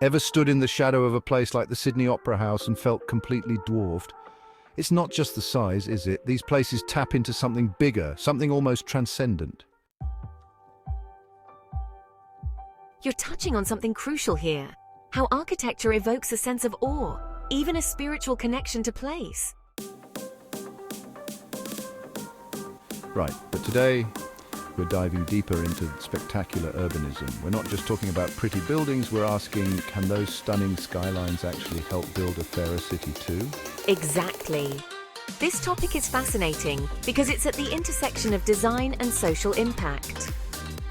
Ever stood in the shadow of a place like the Sydney Opera House and felt completely dwarfed? It's not just the size, is it? These places tap into something bigger, something almost transcendent. You're touching on something crucial here. How architecture evokes a sense of awe, even a spiritual connection to place. Right, but today we're diving deeper into spectacular urbanism. We're not just talking about pretty buildings, we're asking, can those stunning skylines actually help build a fairer city too? Exactly. This topic is fascinating because it's at the intersection of design and social impact.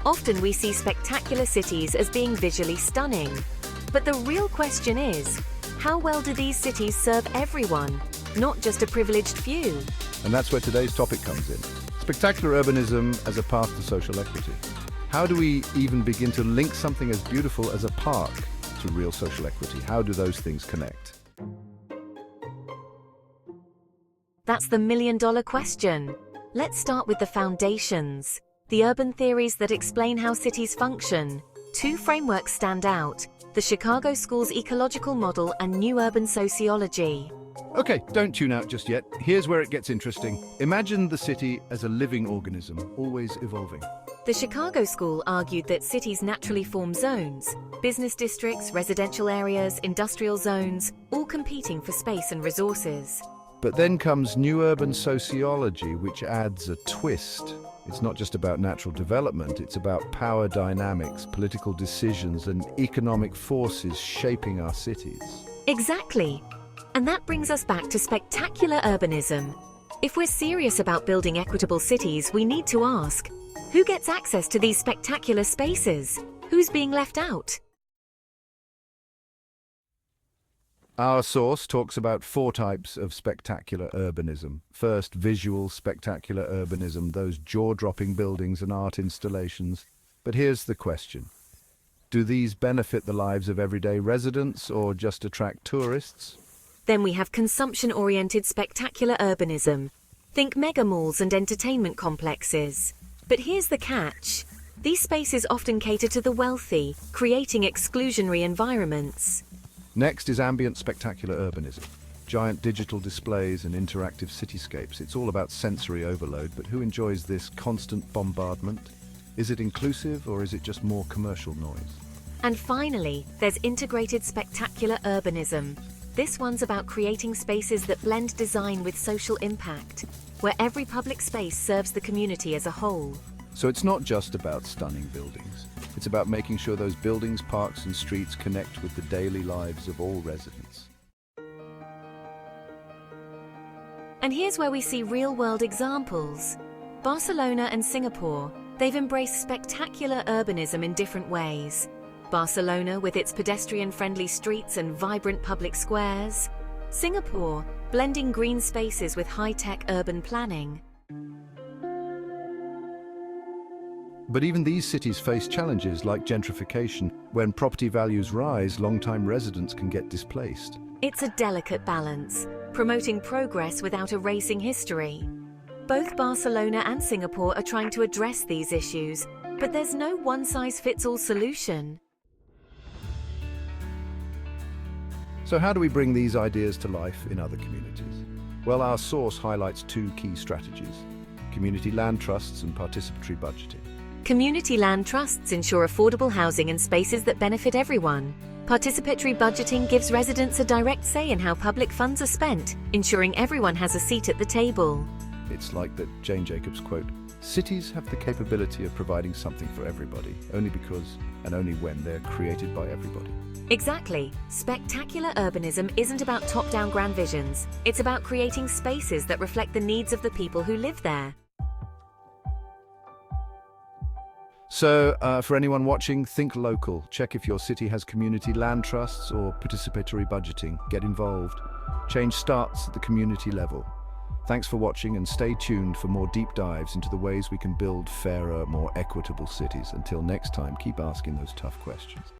Often we see spectacular cities as being visually stunning. But the real question is, how well do these cities serve everyone, not just a privileged few? And that's where today's topic comes in. Spectacular urbanism as a path to social equity. How do we even begin to link something as beautiful as a park to real social equity? How do those things connect? That's the million-dollar question. Let's start with the foundations, the urban theories that explain how cities function. Two frameworks stand out: the Chicago School's ecological model and new urban sociology. Okay, don't tune out just yet. Here's where it gets interesting. Imagine the city as a living organism, always evolving. The Chicago School argued that cities naturally form zones, business districts, residential areas, industrial zones, all competing for space and resources. But then comes new urban sociology, which adds a twist. It's not just about natural development, it's about power dynamics, political decisions, and economic forces shaping our cities. Exactly. And that brings us back to spectacular urbanism. If we're serious about building equitable cities, we need to ask, who gets access to these spectacular spaces? Who's being left out? Our source talks about 4 types of spectacular urbanism. First, visual spectacular urbanism, those jaw-dropping buildings and art installations. But here's the question. Do these benefit the lives of everyday residents or just attract tourists? Then we have consumption-oriented spectacular urbanism. Think mega malls and entertainment complexes. But here's the catch. These spaces often cater to the wealthy, creating exclusionary environments. Next is ambient spectacular urbanism. Giant digital displays and interactive cityscapes. It's all about sensory overload, but who enjoys this constant bombardment? Is it inclusive or is it just more commercial noise? And finally, there's integrated spectacular urbanism. This one's about creating spaces that blend design with social impact, where every public space serves the community as a whole. So it's not just about stunning buildings. It's about making sure those buildings, parks and streets connect with the daily lives of all residents. And here's where we see real-world examples. Barcelona and Singapore, they've embraced spectacular urbanism in different ways. Barcelona with its pedestrian-friendly streets and vibrant public squares. Singapore, blending green spaces with high-tech urban planning. But even these cities face challenges like gentrification. When property values rise, long-time residents can get displaced. It's a delicate balance, promoting progress without erasing history. Both Barcelona and Singapore are trying to address these issues, but there's no one-size-fits-all solution. So how do we bring these ideas to life in other communities? Well, our source highlights 2 key strategies: community land trusts and participatory budgeting. Community land trusts ensure affordable housing and spaces that benefit everyone. Participatory budgeting gives residents a direct say in how public funds are spent, ensuring everyone has a seat at the table. It's like that Jane Jacobs quote, "Cities have the capability of providing something for everybody, only because and only when they're created by everybody." Exactly. Spectacular urbanism isn't about top-down grand visions. It's about creating spaces that reflect the needs of the people who live there. So, for anyone watching, think local. Check if your city has community land trusts or participatory budgeting. Get involved. Change starts at the community level. Thanks for watching and stay tuned for more deep dives into the ways we can build fairer, more equitable cities. Until next time, keep asking those tough questions.